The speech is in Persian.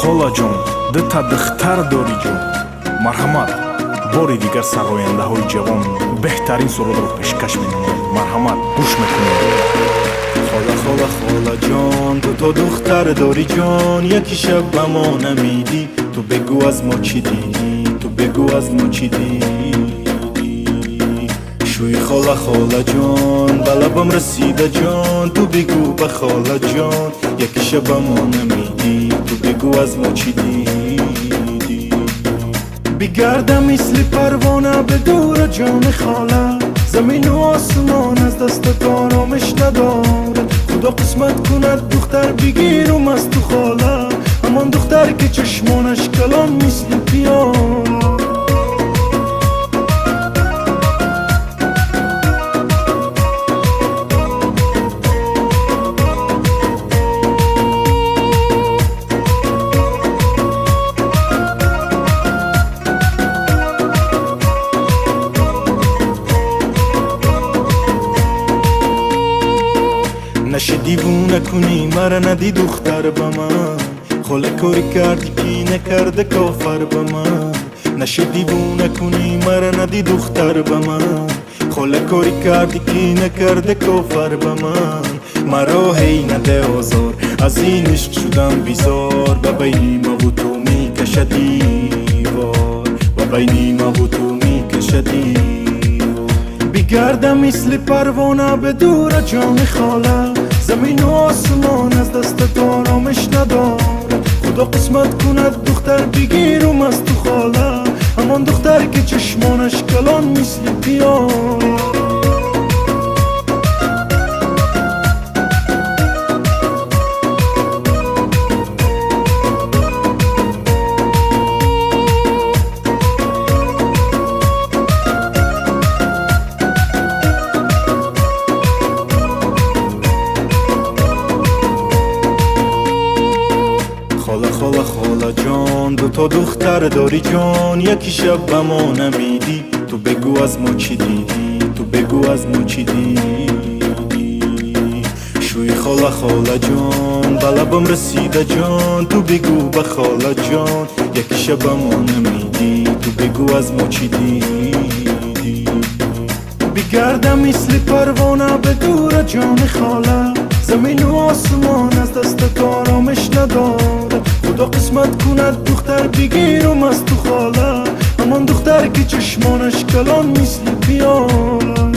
хола ҷон, дута духтар дорӣ ҷон. Марҳамат, бори дигар сарояндаҳои ҷавон беҳтарин суродро пешкаш менамоянд. Марҳамат, гӯш мекунед. Хола хола хола ҷон, ту то духтар дорӣ ҷон, яки шаб ба мо намидӣ. Ту бегӯ аз мо чӣ дидӣ, ту бегӯ аз мо чӣ дидӣ. шӯи хола хола ҷон, ба лабам расида ҷон. Ту бигӯ ба хола ҷон, яки шаб ба мо намидӣ. Ту бигӯ аз мо чӣ дидӣ. бигардам мисли парвона бе дура ҷони хола. замину осмон аз дастат оромиш надорад. худо қисмат кунад духтар бигиру масту хола. ҳамон духтар ки чашмонаш калон мисли пиёла. نشه دیوونه کنی مرا ندی دختر به من. خاله کاری کردی که نکرده کافر به من. نشه دیوونه کنی مرا ندی دختر به من. خاله کاری کردی که نکرده کافر به من. مرا هی نده آزار، از این عشق شدم بیزار. به بین ما و تو میکشه دیوار، به بین ما و تو میکشه دیوار. بگردم مثل پروانه به دور جان خاله. زمین و آسمان از دست آرامش ندارد. خدا قسمت کند دختر بگیرم از تو خاله. همان دختر که چشمانش کلان مثل پیاله. خاله خاله جان، دو تا دختر داری جان. یکی شب به ما نمیدی، تو بگو از ما چی دیدی. تو بگو از ما چی دیدی. شوی خاله خاله جان، به لبم رسیده جان. تو بگو به خاله جان، یکی شب به ما نمیدی. تو بگو از ما چی دیدی. بگردم مثل پروانه به دور جان خاله. زمین و آسمان از دست آرامش ندارد. خدا قسمت کند دختر بگیرم از تو خاله. همان دختر که چشمانش کلان مثل پیاله.